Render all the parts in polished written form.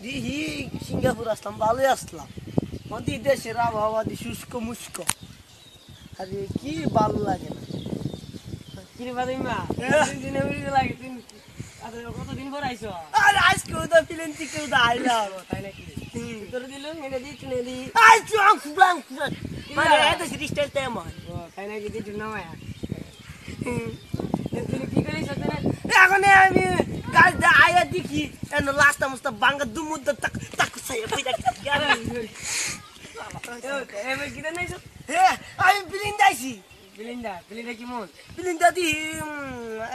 দিহি সিঙ্গাপুর আসলাম ভালোই আসলাম মন্দি দেশের আবহাওয়া দি শুষ্ক মুষ্ক আরে কি ভালো লাগে না কি রে বাদিমা দিনে উড়ে লাগে দিন কতদিন পর আইছো আরে আজকে তো ফিলেন থেকে তো আইলাম তাই নাকি তোর দিলু এনে দি তুই দি আই চুং ফুলাং মানে এত সিস্টেম তেমন তাই নাকি দি না মায়া তুই কি করিস না এখন আমি গাছ দা আয়া দেখি এন লাস্ট মুস্তা বাঙ্গা দুমুদ তাক তাক সাইয়া পয়দা গেল এবার কি দেন আইছো হে আমি বিলিন্দাইছি বিলিন্ডা কি মন বিলিন্দা দি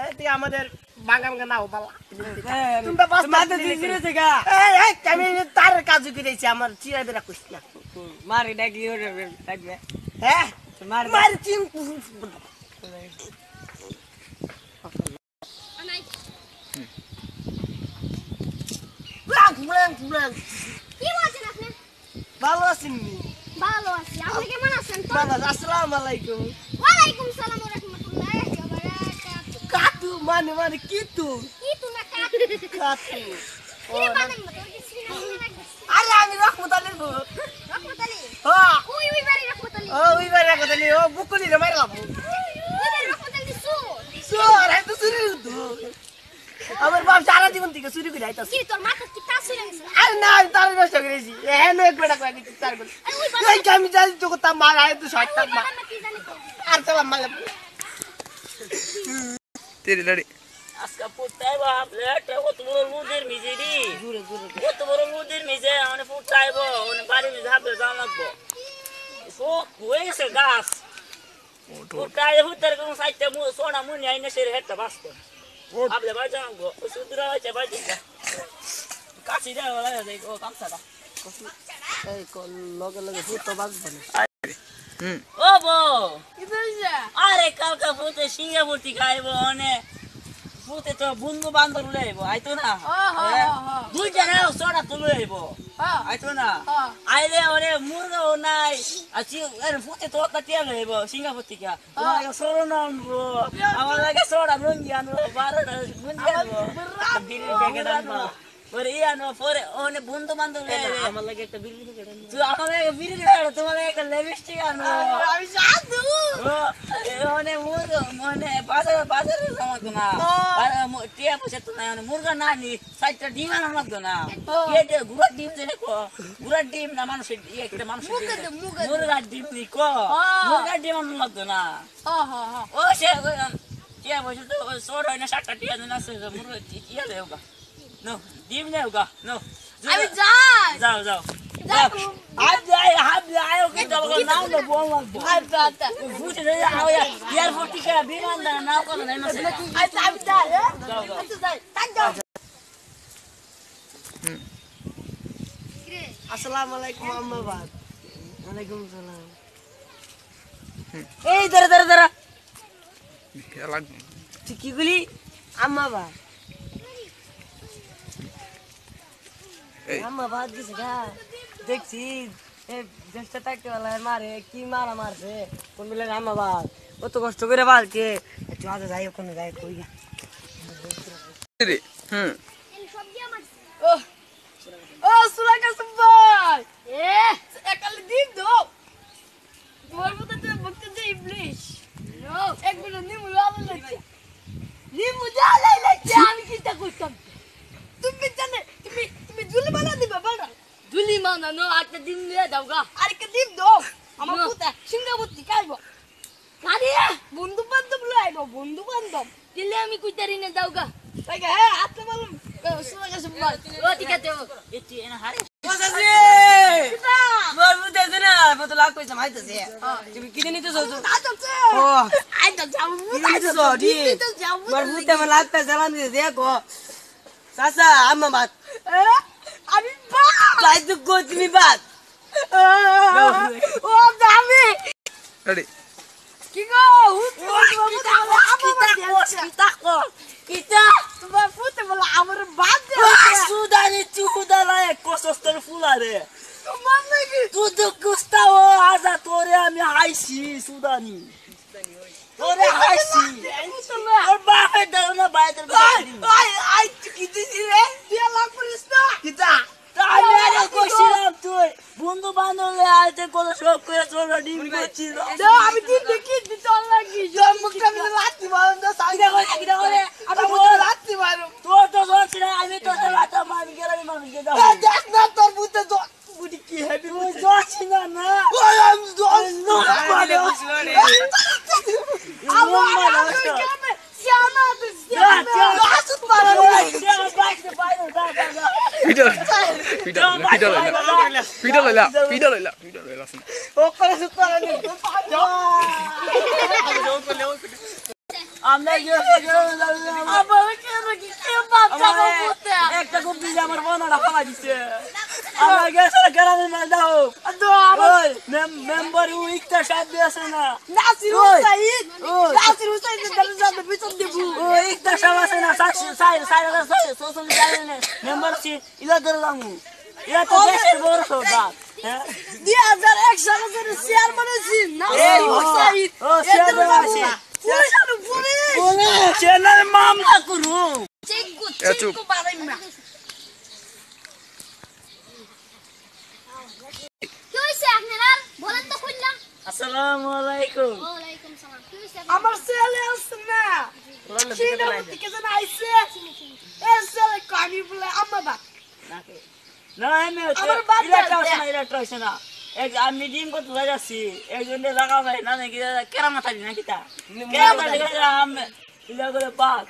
এতে আমাদের বাঙ্গা বাঙ্গা নাও বালা তোমরা পাঁচ মাথা দিছিরে থেকে এই আমি তার কাজ করেছি আমার চিরা বেরা কইছ না মারি ডাকি ওরে ডাকবে হ্যাঁ মার মার চিন কি বলছেন আপনি? ভালো আছেন নি ভালো আছি। আপনি কেমন আছেন তো? ভালো আসসালামু আলাইকুম ওয়ালাইকুম সালাম ওয়া রাহমাতুল্লাহি ওয়া বারাকাতুহু। কাটু মানে কিতু কি তুমি কাটু? কাটু কি বানাম মত? ওই শ্রীনগর লাগবে। আরে আমি রহমত আলীর বউ রহমত আলী। হ্যাঁ ওই বাড়ি রহমত আলী। ওই বারে কথা নি ও বুকুলি রে মারলাম ওই বাড়ি রহমত আলী সুর। সোর এত চুরি তো আমার বাপ সারা জীবন থেকে চুরি করে আইতাছে কি তোর মাথা কি টাচ হয়ে গেছে? আরে না আমি তার নষ্ট করেছি হ্যাঁ এক বেটা কয়েক চার করে এই আমি জানি তো কথা মার আয় তো শর্ট টাক মার কি জানি তো? আর চলা মারলাম तेरी लड़ी আজকে ফুটাই বাপ লেটা কত বড় লুদের মিজে রে কত বড় লুদের মিজে মানে ফুটাইব মানে বাড়ি মিজে হাতে দাম লাগবো সো হয়ে গেছে গাছ ফুটাই ফুটার কোন সাইডটা সোনা মুনি আইনে সেরে হেটটা বাস্ত আপলে বাই যাবো ও সুদরা হইছে বাই দিবা কাছি দেওয়া লাগে ও কামছাটা এই লগে লগে ফুট তো বাজবে না ও বো কি বলছে? আরে কালকা ফুটে সিঙ্গাপুরটি খাইব অনে ফুটে তো বন্ধু বান্ধব লইব আইতো না দুই জানা সোনা তুলে লইব আইতো না আইলে ওরে মুরগা নাই আছি আরে ফুটে তো কাটিয়া লইব সিঙ্গাপুর থেকে তোমার সোনা আনবো আমার লাগে সোনা রঙ্গি আনবো 12টা গুঞ্জি আনবো বিড়ি প্যাকেট আনবো পরে আনো পরে ওনে বন্ধু বান্ধব লইবে আমার লাগে একটা বিড়ি প্যাকেট আনো তুই আমার লাগে বিড়ি খাইব তোমার লাগে একটা লিপস্টিক আনবো আমি সাধু মানে মুরগা মানে বাজারে জমাতো না টিয়া পয়সা তো না মুরগা না নি সাইডটা ডিম আনা লাগতো না কেটে গুড়ার ডিম যে কো গুড়ার ডিম না মানুষের একটা মানুষের মুরগার ডিম নি কো মুরগার ডিম আনা লাগতো না ও সে টিয়া পয়সা তো সোর হয় না 7টা টিয়া না মুরগা টিয়া দেওগা নো ডিম দেওগা নো আমি যাই। যাও যাও হাত আয় ওকে যাবো নাও না বল লাগবো আচ্ছা ফুটে যাই এয়ারপোর্ট থেকে বিমান না নাও কথা নাই মাসে আচ্ছা আমি যাই। যাও যাও আচ্ছা যাই। তাই যাও। আসসালামু আলাইকুম আম্মা বাদ ওয়ালাইকুম সালাম এই দাঁড়া अलग তুই কি বলি আম্মা বাদ আম্মা বাদ দিছে গা দেখছি এ দেশটা থাকতে বলে মারে কি মারা মারছে কোন মিলে আম্মা বাদ কত কষ্ট করে বালকে একটু আগে যাই ওখানে যাই কই গা तेरी এই সবজি আমার। ও সুলা কাসম ভাই এ একাল দিন দাও তোমার মতো তো বকতে দে ইবলিশ নো একবার নিমু লাল লাগছে নিমু জ্বালাই লাগছে আমি কিটা করতাম তুমি জানে তুমি জুলি বানা দিবা বানা দুলি মানা নো একটা দিন নিয়ে দাও গা। আরেকটা দিন দাও আমার No. পুতা সিঙ্গাপুর থেকে আইব আরে বন্ধু বান্ধব লইব বন্ধু বান্ধব দিলে আমি কুইতারি নে দাও গা। তাই হ্যাঁ আপনি বলুন সুলা কাসম ভাই ও ঠিক আছে এটি এনা হারে বসাসি মোর বুঝতে না কত লাগ কইছে মাইতেছে তুমি কি নিতে যাও ও আই তো যাও। কি নিতে যাও দি তো যাও। মোর বুঝতে মে লাগ পে সালাম দিতে দেখো চাচা আম্মা বাত আমি বা যাই তো কই তুমি বাত ও দামি लड़ी কি গো কিতা কো কিতা তোমার ফুটে বলা আমার বাদ দে সুদানি চুকুদালা কসস্তর ফুলারে তোমার নাকি তুই গুস্তাও আজা তোরে আমি হাইছি সুদানি তোরে হাইছি ওর বাপে দাও না বাইরে আই আই কি দিছি রে দিয়া লাগ পুলিশ না কিতা তা আমি আগে কইছিলাম তুই বন্ধু বান্ধবলে আইতে কত শখ করে চল ডিম করছিল আমি দিন দেখি দিতে লাগি মুখটা আমি লাত্তি মারুম না সাইডে কিটা করে আমি মুখে লাত্তি মারুম তোর তো চলছি না আমি তো লাতা মারি গেলাম মানুষ কে দাও দেখ না তোর বুতে বুটি কি হেভি তুই যাচ্ছি না না ওই আমি দোস আমার সিয়ানা তো আসুত মারা পিটা লইলা ও করে সুত মারা নি আমরা আমার কি বাচ্চা করতে একটা কপি আমার বোনরা ফালা দিছে আমরা গেছে গ্রামে মাল দাও ওই মেম্বার উইকটা শব্দ আছে না নাসির হুসাইন দরজার ভিতর দেব ওই একটা সব আছে না সোশ্যাল মিডিয়া মেম্বার সি ইলা ধরলামু ইলা তো দেশের বড় সদা হ্যাঁ 2001 সালে যে চেয়ারম্যান ছিল নাসির হুসাইন ও চেয়ারম্যান আছে বলে চ্যানেল মামলা করু চেক পারেন না কি হইছে আপনারা বলেন তো কইলা আসসালামু আলাইকুম ওয়ালাইকুম সালাম কি হইছে আমার ছেলে আছে না চিনা থেকে যেন আইছে এই ছেলে কানি বলে আম্মা বা না এমে আমার বাদ ইলেকট্রিক আছে না এক আমি ডিম করতে যাচ্ছি একজনে লাগা ভাই না নাকি কেরামত আলি নাকি তা কেরামত আলি আমি ইলা করে পাক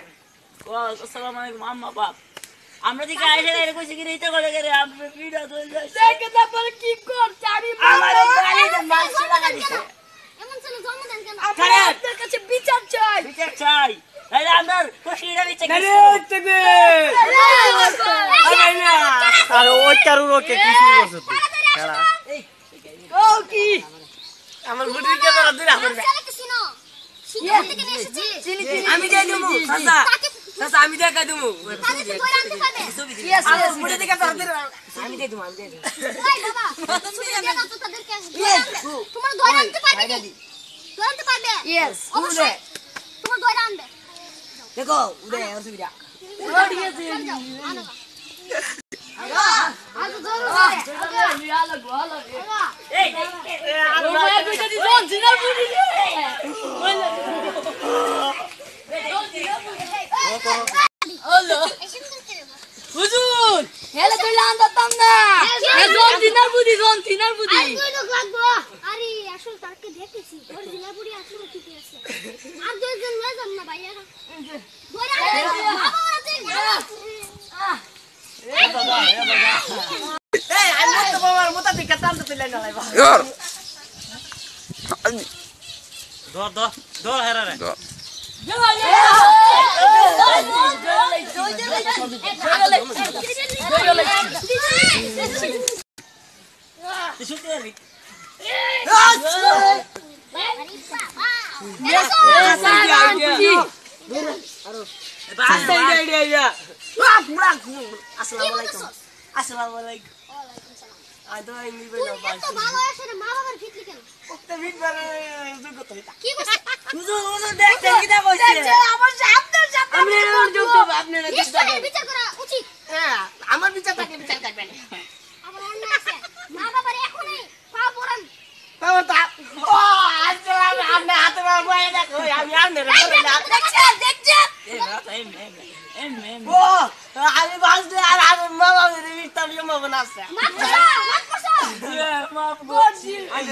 আসসালামু আলাইকুম আম্মা বাপ আমরা দিকে আইছে রে কইছি কি রেতে করে করে আমরা ভিডিও ধরে যাচ্ছি দেখে তারপরে কি কর চারি আমার গাড়িতে মাছি লাগা দিছে এমন ছেলে জন্ম দেন কেন আপনার কাছে বিচার চাই বিচার চাই তাই আমরা খুশিটা দিতে গেছি আর ওই কারু রকে কি শুরু করছ তুই খেলা ও কি আমার বুটির কে তোরা দিরা ছেলে কি চিনো শিকার থেকে নিয়ে এসেছি আমি দেই দিমু চাচা আমি দেখাই দিমু তাকে তো ধরে আনতে পারবে আমার মুড়ি দিকে তোরা দিরা আমি দেই দিমু ওই বাবা তুমি দেনা তো তাদেরকে তোমার ধরে আনতে পারবে ধরে আনতে পারবে ইয়েস অবশ্যই তোমার ধরে আনবে দেখো উদে অসুবিধা আজ জোর এই হুজুর হেলে তুই লান্দাতাম না এ জন দিনার বুদ্ধি আই দুই লোক লাগবো আরে আসল তাকে দেখেছি ওর জিলাপুরি আসলে ঠিক আছে আর দুইজন লয়ে যান না ভাইয়া ধরে আনবে বাবা ওরা এই আমি তো বাবার মোটা দিকে টানতে তুই লাইনা লাইবা ধর হেরা রে শুনতে পারবি আসসালামু আলাইকুম আসসালামু আলাইকুম আই তো ইংলিশ বইলা তো ভালো আছে রে মা বাবার ফিটলি কেন ওতে ভিড়বার যোগ্যতা হইতা কি করছে হুজুর দেখতে কিটা কইছে আমার সামনের সাথে আমি যোগ্য আপনারা নিশ্চয়ই বিচার করা উচিত হ্যাঁ আমার বিচার থাকে বিচার করবেন আবার অন্য আছে মা বাবার এখনই পা পড়ান বাবা তা ও আজকে আমি হাতে বয়ে দেখো আমি আপনারা দেখছে এই রাত এম ও আমি বাজলে আর আর মামা মেরে বিস্তার জমা বানাছে মাফ করছো মাফ করছি আমি